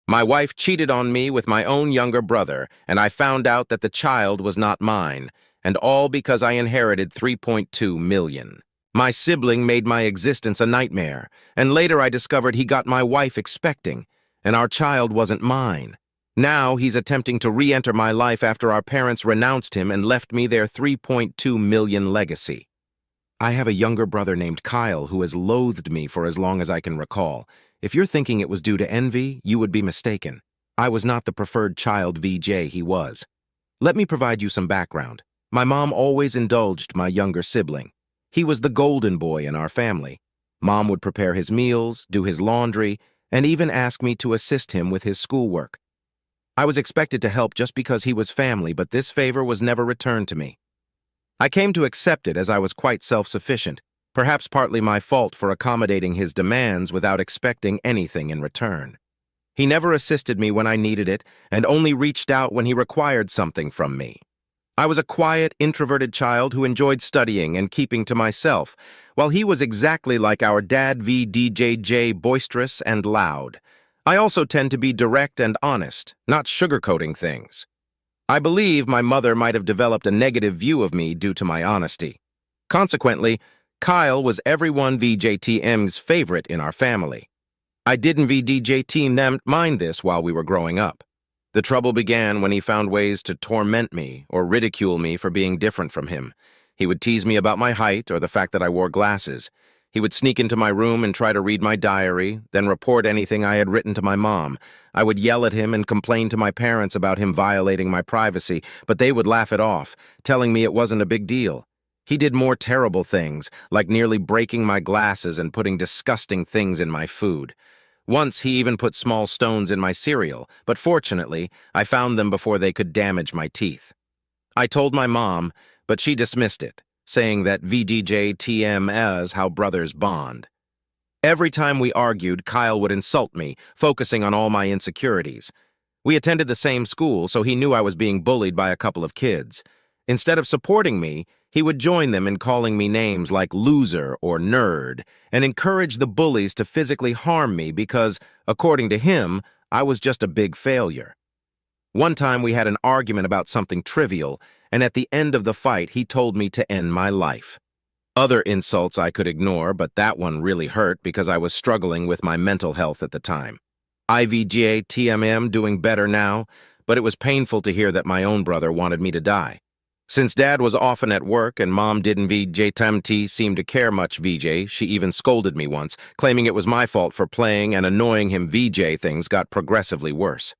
My wife cheated on me with my own younger brother, and I found out that the child was not mine, and all because I inherited 3.2 million. My sibling made my existence a nightmare, and later I discovered he got my wife expecting, and our child wasn't mine. Now he's attempting to re-enter my life after our parents renounced him and left me their 3.2 million legacy. I have a younger brother named Kyle who has loathed me for as long as I can recall. If you're thinking it was due to envy, you would be mistaken. I was not the preferred child VJ he was. Let me provide you some background. My mom always indulged my younger sibling. He was the golden boy in our family. Mom would prepare his meals, do his laundry, and even ask me to assist him with his schoolwork. I was expected to help just because he was family, but this favor was never returned to me. I came to accept it as I was quite self-sufficient, perhaps partly my fault for accommodating his demands without expecting anything in return. He never assisted me when I needed it and only reached out when he required something from me. I was a quiet, introverted child who enjoyed studying and keeping to myself, while he was exactly like our dad VDJJ, boisterous and loud. I also tend to be direct and honest, not sugarcoating things. I believe my mother might have developed a negative view of me due to my honesty. Consequently, Kyle was everyone VJTM's favorite in our family. I didn't VDJT mind this while we were growing up. The trouble began when he found ways to torment me or ridicule me for being different from him. He would tease me about my height or the fact that I wore glasses. He would sneak into my room and try to read my diary, then report anything I had written to my mom. I would yell at him and complain to my parents about him violating my privacy, but they would laugh it off, telling me it wasn't a big deal. He did more terrible things, like nearly breaking my glasses and putting disgusting things in my food. Once he even put small stones in my cereal, but fortunately, I found them before they could damage my teeth. I told my mom, but she dismissed it, saying that VDJTM is how brothers bond. Every time we argued, Kyle would insult me, focusing on all my insecurities. We attended the same school, so he knew I was being bullied by a couple of kids. Instead of supporting me, he would join them in calling me names like loser or nerd, and encourage the bullies to physically harm me because, according to him, I was just a big failure. One time we had an argument about something trivial, and at the end of the fight, he told me to end my life. Other insults I could ignore, but that one really hurt because I was struggling with my mental health at the time. IVJTMM doing better now, but it was painful to hear that my own brother wanted me to die. Since Dad was often at work and Mom didn't seem to care much VJ, she even scolded me once, claiming it was my fault for playing and annoying him. VJ things got progressively worse.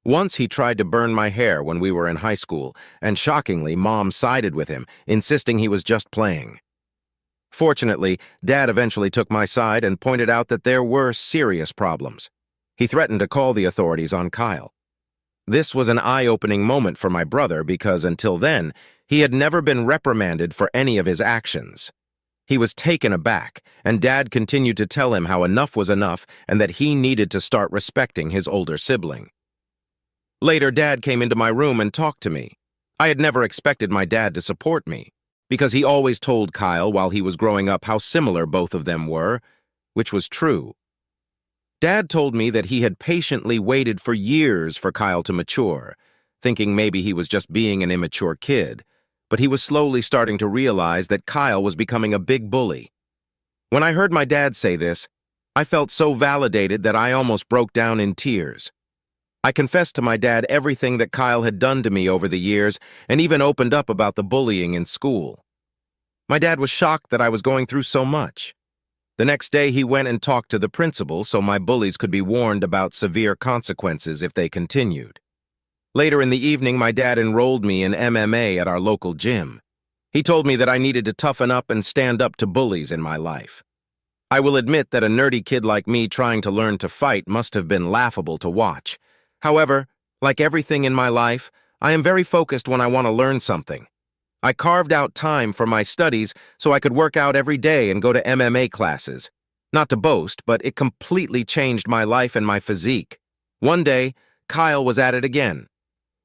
Once he tried to burn my hair when we were in high school, and shockingly, Mom sided with him, insisting he was just playing. Fortunately, Dad eventually took my side and pointed out that there were serious problems. He threatened to call the authorities on Kyle. This was an eye-opening moment for my brother because until then, he had never been reprimanded for any of his actions. He was taken aback, and Dad continued to tell him how enough was enough and that he needed to start respecting his older sibling. Later, Dad came into my room and talked to me. I had never expected my dad to support me, because he always told Kyle while he was growing up how similar both of them were, which was true. Dad told me that he had patiently waited for years for Kyle to mature, thinking maybe he was just being an immature kid, but he was slowly starting to realize that Kyle was becoming a big bully. When I heard my dad say this, I felt so validated that I almost broke down in tears. I confessed to my dad everything that Kyle had done to me over the years and even opened up about the bullying in school. My dad was shocked that I was going through so much. The next day, he went and talked to the principal so my bullies could be warned about severe consequences if they continued. Later in the evening, my dad enrolled me in MMA at our local gym. He told me that I needed to toughen up and stand up to bullies in my life. I will admit that a nerdy kid like me trying to learn to fight must have been laughable to watch. However, like everything in my life, I am very focused when I want to learn something. I carved out time for my studies so I could work out every day and go to MMA classes. Not to boast, but it completely changed my life and my physique. One day, Kyle was at it again.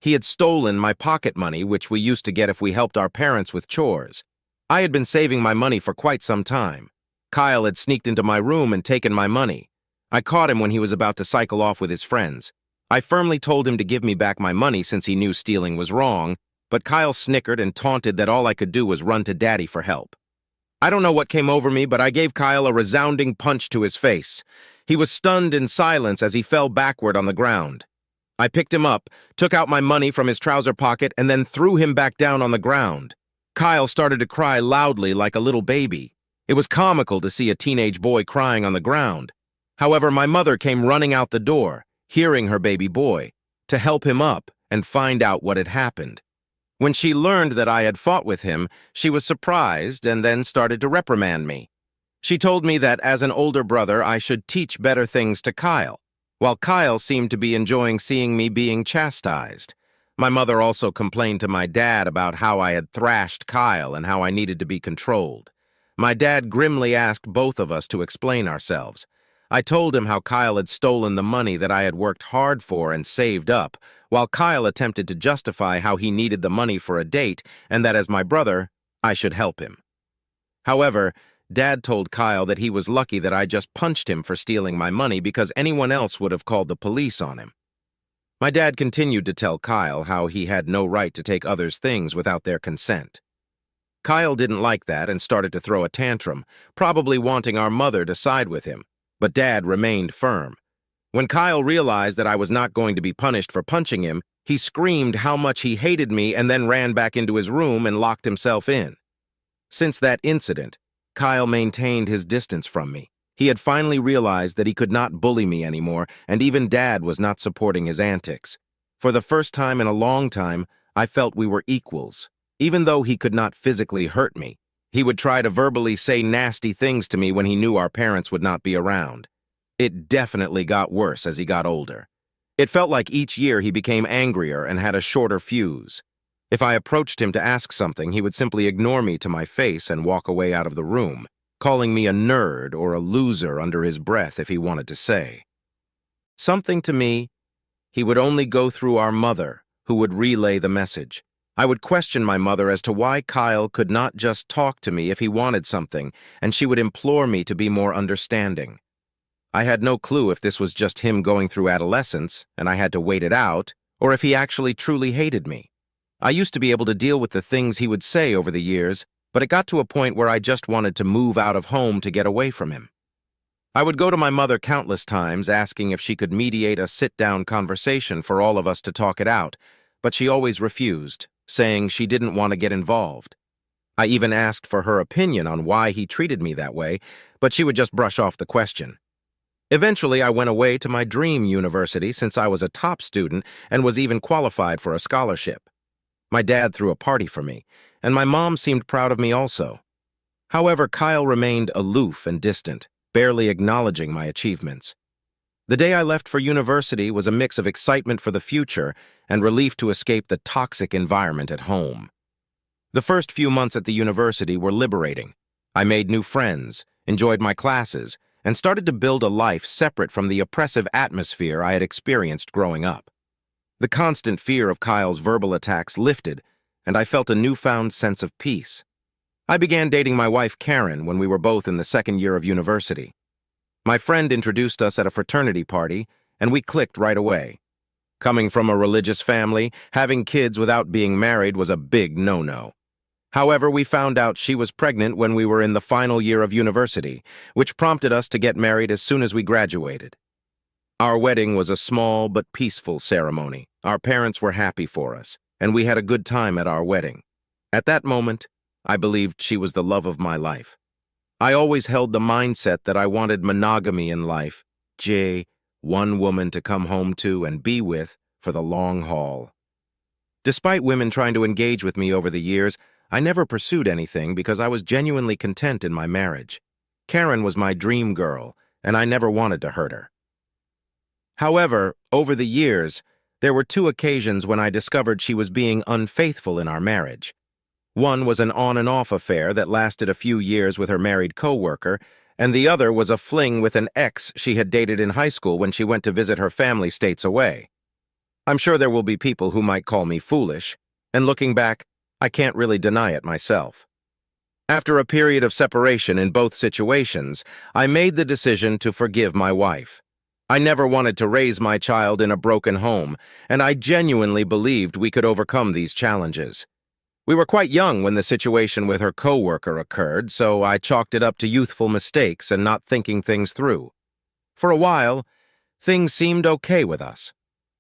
He had stolen my pocket money, which we used to get if we helped our parents with chores. I had been saving my money for quite some time. Kyle had sneaked into my room and taken my money. I caught him when he was about to cycle off with his friends. I firmly told him to give me back my money since he knew stealing was wrong, but Kyle snickered and taunted that all I could do was run to Daddy for help. I don't know what came over me, but I gave Kyle a resounding punch to his face. He was stunned in silence as he fell backward on the ground. I picked him up, took out my money from his trouser pocket, and then threw him back down on the ground. Kyle started to cry loudly like a little baby. It was comical to see a teenage boy crying on the ground. However, my mother came running out the door, hearing her baby boy, to help him up and find out what had happened. When she learned that I had fought with him, she was surprised and then started to reprimand me. She told me that as an older brother, I should teach better things to Kyle, while Kyle seemed to be enjoying seeing me being chastised. My mother also complained to my dad about how I had thrashed Kyle and how I needed to be controlled. My dad grimly asked both of us to explain ourselves. I told him how Kyle had stolen the money that I had worked hard for and saved up, while Kyle attempted to justify how he needed the money for a date and that as my brother, I should help him. However, Dad told Kyle that he was lucky that I just punched him for stealing my money because anyone else would have called the police on him. My dad continued to tell Kyle how he had no right to take others' things without their consent. Kyle didn't like that and started to throw a tantrum, probably wanting our mother to side with him, but Dad remained firm. When Kyle realized that I was not going to be punished for punching him, he screamed how much he hated me and then ran back into his room and locked himself in. Since that incident, Kyle maintained his distance from me. He had finally realized that he could not bully me anymore, and even Dad was not supporting his antics. For the first time in a long time, I felt we were equals. Even though he could not physically hurt me, he would try to verbally say nasty things to me when he knew our parents would not be around. It definitely got worse as he got older. It felt like each year he became angrier and had a shorter fuse. If I approached him to ask something, he would simply ignore me to my face and walk away out of the room, calling me a nerd or a loser under his breath if he wanted to say something to me. He would only go through our mother, who would relay the message. I would question my mother as to why Kyle could not just talk to me if he wanted something, and she would implore me to be more understanding. I had no clue if this was just him going through adolescence, and I had to wait it out, or if he actually truly hated me. I used to be able to deal with the things he would say over the years, but it got to a point where I just wanted to move out of home to get away from him. I would go to my mother countless times asking if she could mediate a sit-down conversation for all of us to talk it out, but she always refused, saying she didn't want to get involved. I even asked for her opinion on why he treated me that way, but she would just brush off the question. Eventually, I went away to my dream university since I was a top student and was even qualified for a scholarship. My dad threw a party for me, and my mom seemed proud of me also. However, Kyle remained aloof and distant, barely acknowledging my achievements. The day I left for university was a mix of excitement for the future and relief to escape the toxic environment at home. The first few months at the university were liberating. I made new friends, enjoyed my classes, and started to build a life separate from the oppressive atmosphere I had experienced growing up. The constant fear of Kyle's verbal attacks lifted, and I felt a newfound sense of peace. I began dating my wife Karen when we were both in the second year of university. My friend introduced us at a fraternity party, and we clicked right away. Coming from a religious family, having kids without being married was a big no-no. However, we found out she was pregnant when we were in the final year of university, which prompted us to get married as soon as we graduated. Our wedding was a small but peaceful ceremony. Our parents were happy for us, and we had a good time at our wedding. At that moment, I believed she was the love of my life. I always held the mindset that I wanted monogamy in life, one woman to come home to and be with for the long haul. Despite women trying to engage with me over the years, I never pursued anything because I was genuinely content in my marriage. Karen was my dream girl, and I never wanted to hurt her. However, over the years, there were 2 occasions when I discovered she was being unfaithful in our marriage. One was an on-and-off affair that lasted a few years with her married co-worker, and the other was a fling with an ex she had dated in high school when she went to visit her family states away. I'm sure there will be people who might call me foolish, and looking back, I can't really deny it myself. After a period of separation in both situations, I made the decision to forgive my wife. I never wanted to raise my child in a broken home, and I genuinely believed we could overcome these challenges. We were quite young when the situation with her coworker occurred, so I chalked it up to youthful mistakes and not thinking things through. For a while, things seemed okay with us.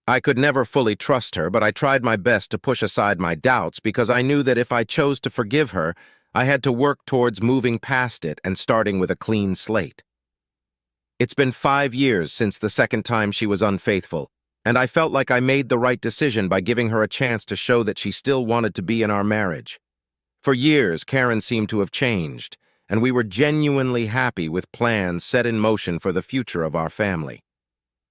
I could never fully trust her, but I tried my best to push aside my doubts because I knew that if I chose to forgive her, I had to work towards moving past it and starting with a clean slate. It's been 5 years since the second time she was unfaithful, and I felt like I made the right decision by giving her a chance to show that she still wanted to be in our marriage. For years, Karen seemed to have changed, and we were genuinely happy with plans set in motion for the future of our family.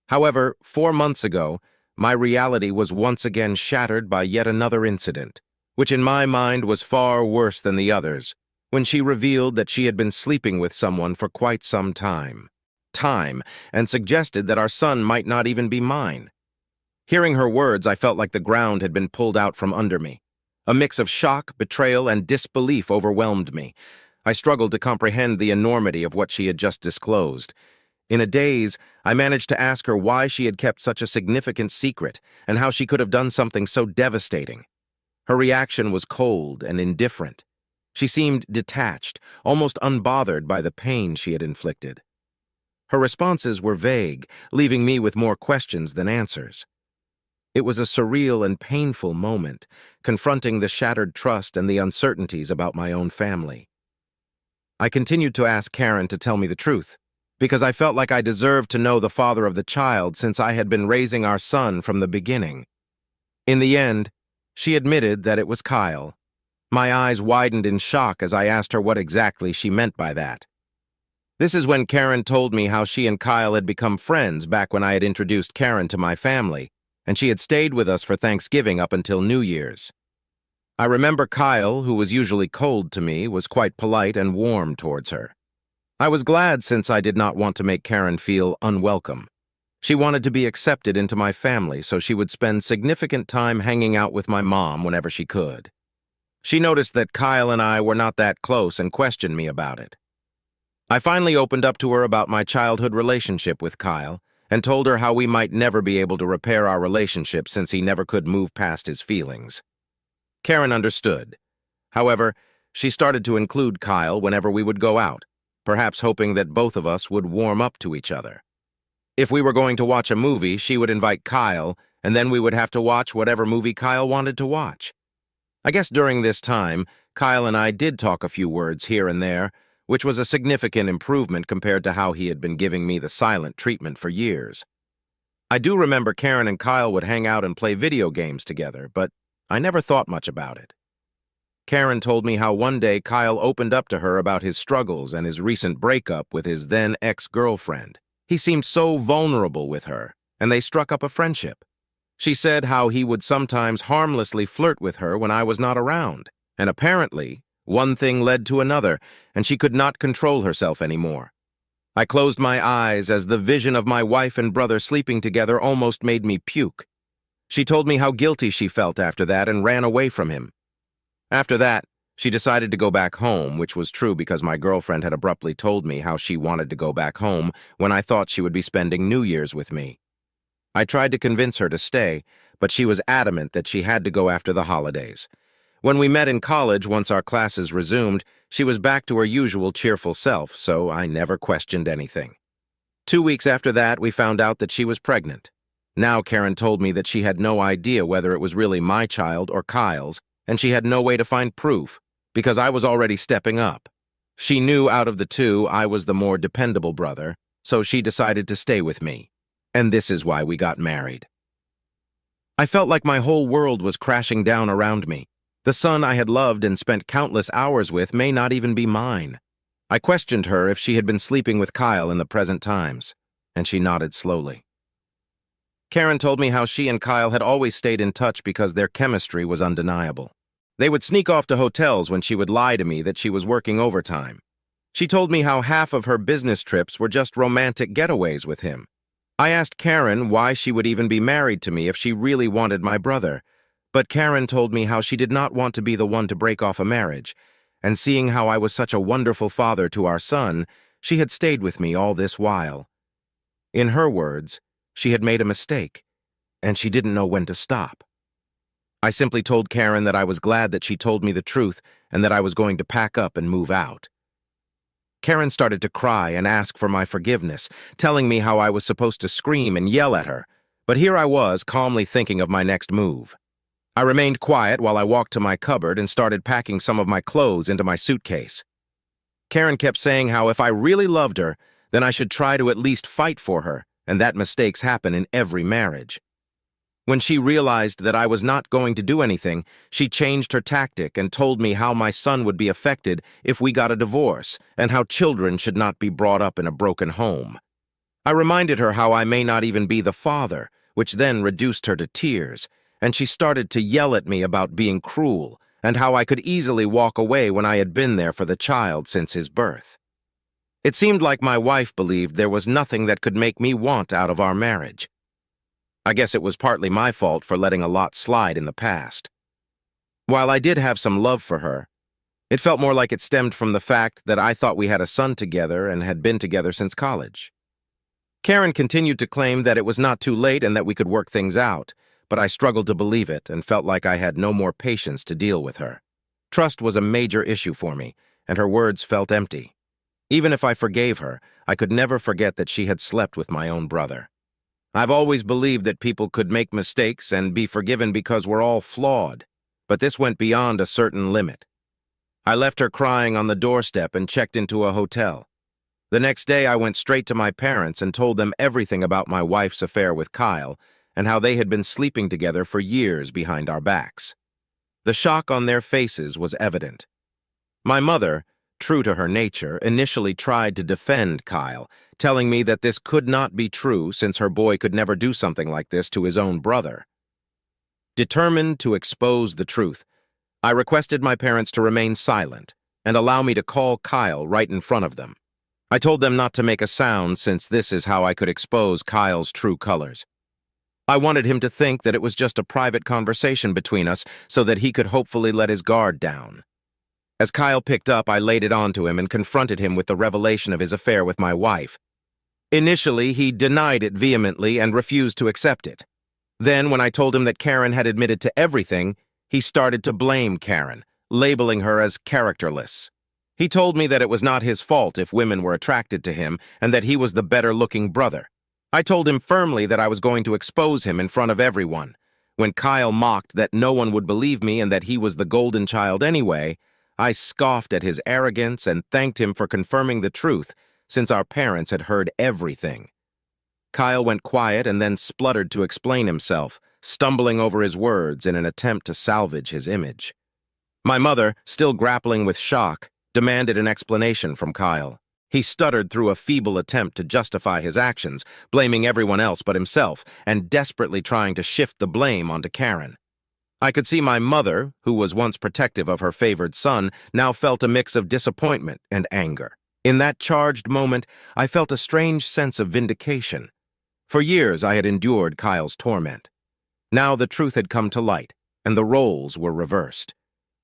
However, 4 months ago, my reality was once again shattered by yet another incident, which in my mind was far worse than the others, when she revealed that she had been sleeping with someone for quite some time, and suggested that our son might not even be mine. Hearing her words, I felt like the ground had been pulled out from under me. A mix of shock, betrayal, and disbelief overwhelmed me. I struggled to comprehend the enormity of what she had just disclosed. In a daze, I managed to ask her why she had kept such a significant secret and how she could have done something so devastating. Her reaction was cold and indifferent. She seemed detached, almost unbothered by the pain she had inflicted. Her responses were vague, leaving me with more questions than answers. It was a surreal and painful moment, confronting the shattered trust and the uncertainties about my own family. I continued to ask Karen to tell me the truth, because I felt like I deserved to know the father of the child since I had been raising our son from the beginning. In the end, she admitted that it was Kyle. My eyes widened in shock as I asked her what exactly she meant by that. This is when Karen told me how she and Kyle had become friends back when I had introduced Karen to my family, and she had stayed with us for Thanksgiving up until New Year's. I remember Kyle, who was usually cold to me, was quite polite and warm towards her. I was glad since I did not want to make Karen feel unwelcome. She wanted to be accepted into my family, so she would spend significant time hanging out with my mom whenever she could. She noticed that Kyle and I were not that close and questioned me about it. I finally opened up to her about my childhood relationship with Kyle and told her how we might never be able to repair our relationship since he never could move past his feelings. Karen understood. However, she started to include Kyle whenever we would go out, perhaps hoping that both of us would warm up to each other. If we were going to watch a movie, she would invite Kyle, and then we would have to watch whatever movie Kyle wanted to watch. I guess during this time, Kyle and I did talk a few words here and there, which was a significant improvement compared to how he had been giving me the silent treatment for years. I do remember Karen and Kyle would hang out and play video games together, but I never thought much about it. Karen told me how one day Kyle opened up to her about his struggles and his recent breakup with his then ex-girlfriend. He seemed so vulnerable with her, and they struck up a friendship. She said how he would sometimes harmlessly flirt with her when I was not around, and apparently, one thing led to another, and she could not control herself anymore. I closed my eyes as the vision of my wife and brother sleeping together almost made me puke. She told me how guilty she felt after that and ran away from him. After that, she decided to go back home, which was true because my girlfriend had abruptly told me how she wanted to go back home when I thought she would be spending New Year's with me. I tried to convince her to stay, but she was adamant that she had to go after the holidays. When we met in college, once our classes resumed, she was back to her usual cheerful self, so I never questioned anything. 2 weeks after that, we found out that she was pregnant. Now Karen told me that she had no idea whether it was really my child or Kyle's, and she had no way to find proof, because I was already stepping up. She knew out of the two I was the more dependable brother, so she decided to stay with me. And this is why we got married. I felt like my whole world was crashing down around me. The son I had loved and spent countless hours with may not even be mine. I questioned her if she had been sleeping with Kyle in the present times, and she nodded slowly. Karen told me how she and Kyle had always stayed in touch because their chemistry was undeniable. They would sneak off to hotels when she would lie to me that she was working overtime. She told me how half of her business trips were just romantic getaways with him. I asked Karen why she would even be married to me if she really wanted my brother, but Karen told me how she did not want to be the one to break off a marriage, and seeing how I was such a wonderful father to our son, she had stayed with me all this while. In her words, she had made a mistake, and she didn't know when to stop. I simply told Karen that I was glad that she told me the truth and that I was going to pack up and move out. Karen started to cry and ask for my forgiveness, telling me how I was supposed to scream and yell at her, but here I was calmly thinking of my next move. I remained quiet while I walked to my cupboard and started packing some of my clothes into my suitcase. Karen kept saying how if I really loved her, then I should try to at least fight for her, and that mistakes happen in every marriage. When she realized that I was not going to do anything, she changed her tactic and told me how my son would be affected if we got a divorce, and how children should not be brought up in a broken home. I reminded her how I may not even be the father, which then reduced her to tears, and she started to yell at me about being cruel, and how I could easily walk away when I had been there for the child since his birth. It seemed like my wife believed there was nothing that could make me want out of our marriage. I guess it was partly my fault for letting a lot slide in the past. While I did have some love for her, it felt more like it stemmed from the fact that I thought we had a son together and had been together since college. Karen continued to claim that it was not too late and that we could work things out, but I struggled to believe it and felt like I had no more patience to deal with her. Trust was a major issue for me, and her words felt empty. Even if I forgave her, I could never forget that she had slept with my own brother. I've always believed that people could make mistakes and be forgiven because we're all flawed, but this went beyond a certain limit. I left her crying on the doorstep and checked into a hotel. The next day, I went straight to my parents and told them everything about my wife's affair with Kyle and how they had been sleeping together for years behind our backs. The shock on their faces was evident. My mother, true to her nature, initially tried to defend Kyle, telling me that this could not be true since her boy could never do something like this to his own brother. Determined to expose the truth, I requested my parents to remain silent and allow me to call Kyle right in front of them. I told them not to make a sound since this is how I could expose Kyle's true colors. I wanted him to think that it was just a private conversation between us so that he could hopefully let his guard down. As Kyle picked up, I laid it onto him and confronted him with the revelation of his affair with my wife. Initially, he denied it vehemently and refused to accept it. Then, when I told him that Karen had admitted to everything, he started to blame Karen, labeling her as characterless. He told me that it was not his fault if women were attracted to him and that he was the better-looking brother. I told him firmly that I was going to expose him in front of everyone. When Kyle mocked that no one would believe me and that he was the golden child anyway, I scoffed at his arrogance and thanked him for confirming the truth, since our parents had heard everything. Kyle went quiet and then spluttered to explain himself, stumbling over his words in an attempt to salvage his image. My mother, still grappling with shock, demanded an explanation from Kyle. He stuttered through a feeble attempt to justify his actions, blaming everyone else but himself, and desperately trying to shift the blame onto Karen. I could see my mother, who was once protective of her favored son, now felt a mix of disappointment and anger. In that charged moment, I felt a strange sense of vindication. For years, I had endured Kyle's torment. Now the truth had come to light, and the roles were reversed.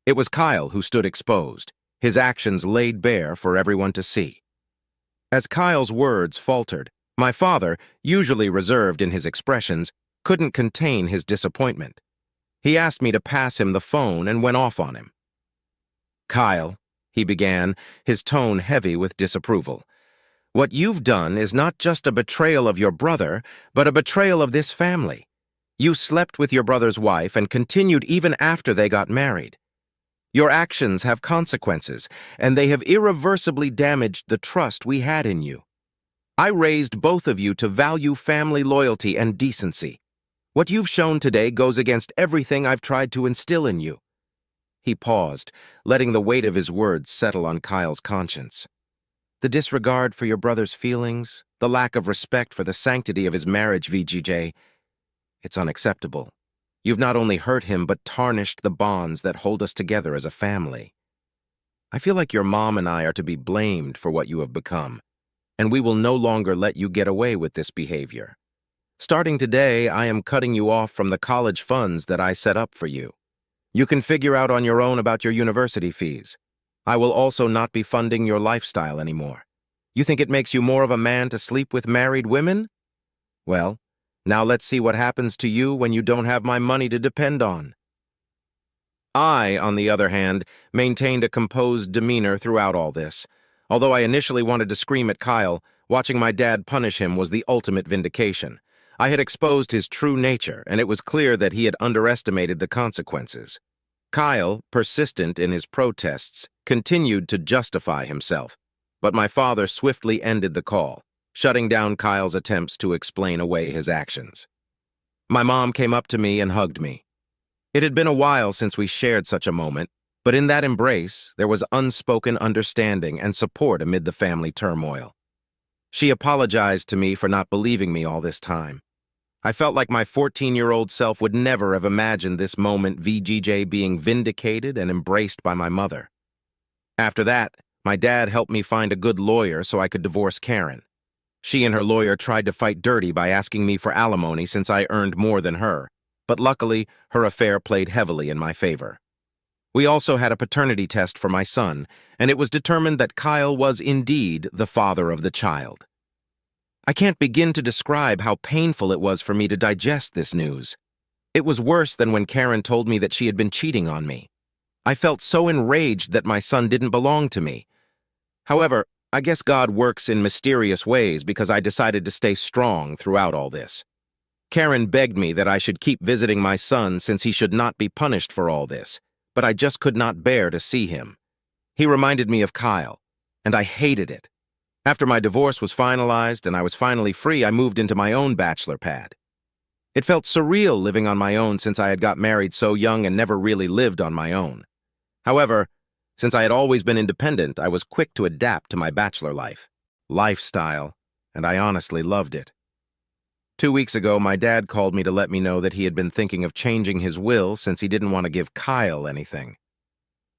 It was Kyle who stood exposed, his actions laid bare for everyone to see. As Kyle's words faltered, my father, usually reserved in his expressions, couldn't contain his disappointment. He asked me to pass him the phone and went off on him. "Kyle," he began, his tone heavy with disapproval, "what you've done is not just a betrayal of your brother, but a betrayal of this family. You slept with your brother's wife and continued even after they got married. Your actions have consequences, and they have irreversibly damaged the trust we had in you. I raised both of you to value family loyalty and decency. What you've shown today goes against everything I've tried to instill in you." He paused, letting the weight of his words settle on Kyle's conscience. "The disregard for your brother's feelings, the lack of respect for the sanctity of his marriage, VGJ, it's unacceptable. You've not only hurt him, but tarnished the bonds that hold us together as a family. I feel like your mom and I are to be blamed for what you have become, and we will no longer let you get away with this behavior. Starting today, I am cutting you off from the college funds that I set up for you. You can figure out on your own about your university fees. I will also not be funding your lifestyle anymore. You think it makes you more of a man to sleep with married women? Well, now let's see what happens to you when you don't have my money to depend on." I, on the other hand, maintained a composed demeanor throughout all this. Although I initially wanted to scream at Kyle, watching my dad punish him was the ultimate vindication. I had exposed his true nature, and it was clear that he had underestimated the consequences. Kyle, persistent in his protests, continued to justify himself, but my father swiftly ended the call, shutting down Kyle's attempts to explain away his actions. My mom came up to me and hugged me. It had been a while since we shared such a moment, but in that embrace, there was unspoken understanding and support amid the family turmoil. She apologized to me for not believing me all this time. I felt like my 14-year-old self would never have imagined this moment, VGJ being vindicated and embraced by my mother. After that, my dad helped me find a good lawyer so I could divorce Karen. She and her lawyer tried to fight dirty by asking me for alimony since I earned more than her, but luckily, her affair played heavily in my favor. We also had a paternity test for my son, and it was determined that Kyle was indeed the father of the child. I can't begin to describe how painful it was for me to digest this news. It was worse than when Karen told me that she had been cheating on me. I felt so enraged that my son didn't belong to me. However, I guess God works in mysterious ways because I decided to stay strong throughout all this. Karen begged me that I should keep visiting my son since he should not be punished for all this, but I just could not bear to see him. He reminded me of Kyle, and I hated it. After my divorce was finalized and I was finally free, I moved into my own bachelor pad. It felt surreal living on my own since I had got married so young and never really lived on my own. However, since I had always been independent, I was quick to adapt to my bachelor lifestyle, and I honestly loved it. 2 weeks ago, my dad called me to let me know that he had been thinking of changing his will since he didn't want to give Kyle anything.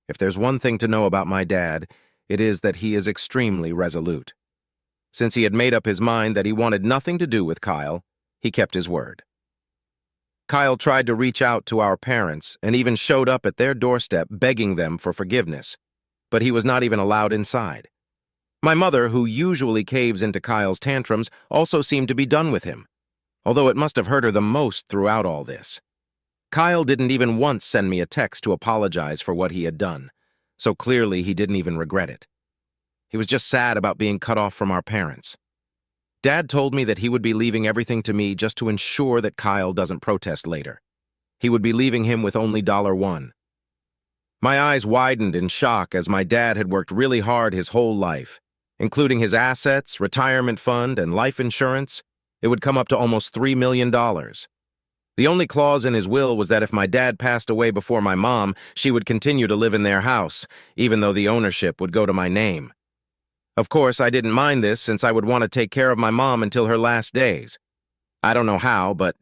If there's one thing to know about my dad, it is that he is extremely resolute. Since he had made up his mind that he wanted nothing to do with Kyle, he kept his word. Kyle tried to reach out to our parents and even showed up at their doorstep begging them for forgiveness, but he was not even allowed inside. My mother, who usually caves into Kyle's tantrums, also seemed to be done with him, although it must have hurt her the most throughout all this. Kyle didn't even once send me a text to apologize for what he had done, so clearly he didn't even regret it. He was just sad about being cut off from our parents. Dad told me that he would be leaving everything to me just to ensure that Kyle doesn't protest later. He would be leaving him with only $1. My eyes widened in shock as my dad had worked really hard his whole life, including his assets, retirement fund, and life insurance. It would come up to almost $3 million. The only clause in his will was that if my dad passed away before my mom, she would continue to live in their house, even though the ownership would go to my name. Of course, I didn't mind this since I would want to take care of my mom until her last days. I don't know how, but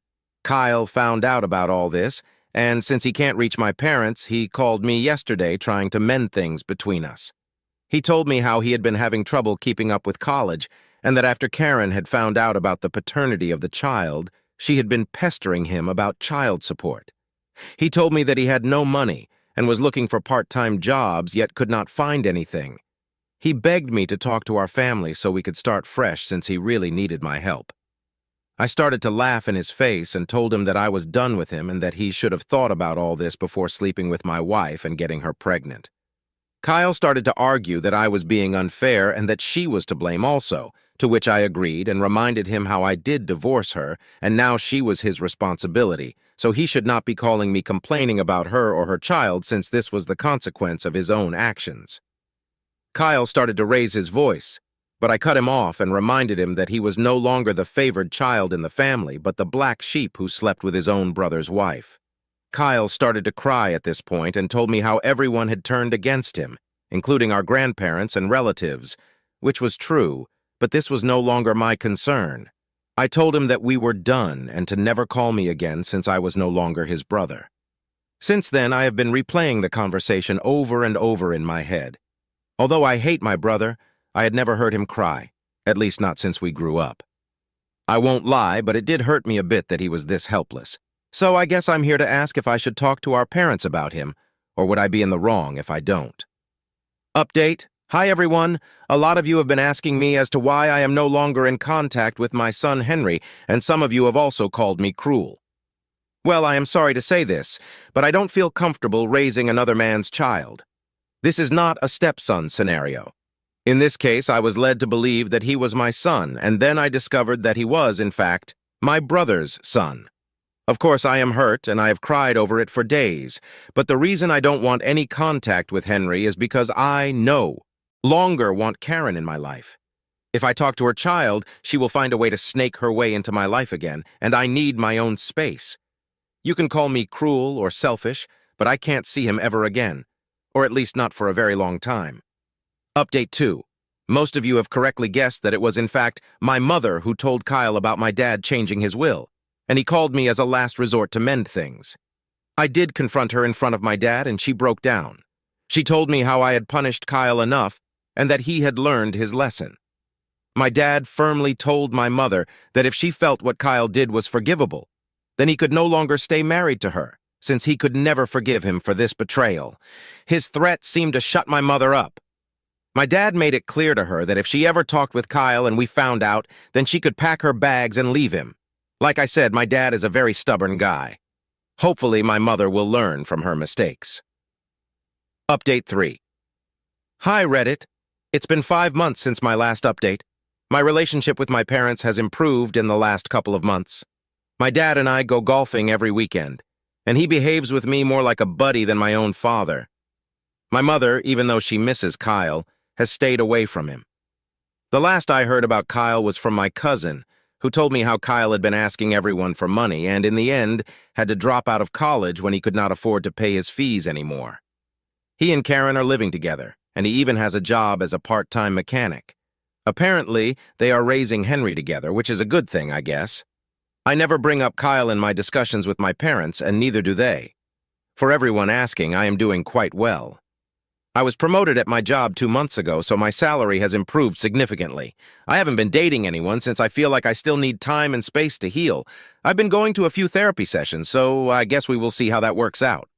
Kyle found out about all this, and since he can't reach my parents, he called me yesterday trying to mend things between us. He told me how he had been having trouble keeping up with college, and that after Karen had found out about the paternity of the child, she had been pestering him about child support. He told me that he had no money and was looking for part-time jobs yet could not find anything. He begged me to talk to our family so we could start fresh since he really needed my help. I started to laugh in his face and told him that I was done with him and that he should have thought about all this before sleeping with my wife and getting her pregnant. Kyle started to argue that I was being unfair and that she was to blame also, to which I agreed and reminded him how I did divorce her and now she was his responsibility, so he should not be calling me complaining about her or her child since this was the consequence of his own actions. Kyle started to raise his voice, but I cut him off and reminded him that he was no longer the favored child in the family, but the black sheep who slept with his own brother's wife. Kyle started to cry at this point and told me how everyone had turned against him, including our grandparents and relatives, which was true, but this was no longer my concern. I told him that we were done and to never call me again since I was no longer his brother. Since then, I have been replaying the conversation over and over in my head. Although I hate my brother, I had never heard him cry, at least not since we grew up. I won't lie, but it did hurt me a bit that he was this helpless. So I guess I'm here to ask if I should talk to our parents about him, or would I be in the wrong if I don't? Update. Hi everyone. A lot of you have been asking me as to why I am no longer in contact with my son Henry, and some of you have also called me cruel. Well, I am sorry to say this, but I don't feel comfortable raising another man's child. This is not a stepson scenario. In this case, I was led to believe that he was my son, and then I discovered that he was, in fact, my brother's son. Of course, I am hurt, and I have cried over it for days, but the reason I don't want any contact with Henry is because I no longer want Karen in my life. If I talk to her child, she will find a way to snake her way into my life again, and I need my own space. You can call me cruel or selfish, but I can't see him ever again, or at least not for a very long time. Update 2. Most of you have correctly guessed that it was in fact my mother who told Kyle about my dad changing his will, and he called me as a last resort to mend things. I did confront her in front of my dad, and she broke down. She told me how I had punished Kyle enough, and that he had learned his lesson. My dad firmly told my mother that if she felt what Kyle did was forgivable, then he could no longer stay married to her, since he could never forgive him for this betrayal. His threat seemed to shut my mother up. My dad made it clear to her that if she ever talked with Kyle and we found out, then she could pack her bags and leave him. Like I said, my dad is a very stubborn guy. Hopefully, my mother will learn from her mistakes. Update 3. Hi, Reddit. It's been 5 months since my last update. My relationship with my parents has improved in the last couple of months. My dad and I go golfing every weekend, and he behaves with me more like a buddy than my own father. My mother, even though she misses Kyle, has stayed away from him. The last I heard about Kyle was from my cousin, who told me how Kyle had been asking everyone for money and, in the end, had to drop out of college when he could not afford to pay his fees anymore. He and Karen are living together, and he even has a job as a part-time mechanic. Apparently, they are raising Henry together, which is a good thing, I guess. I never bring up Kyle in my discussions with my parents, and neither do they. For everyone asking, I am doing quite well. I was promoted at my job 2 months ago, so my salary has improved significantly. I haven't been dating anyone since I feel like I still need time and space to heal. I've been going to a few therapy sessions, so I guess we will see how that works out.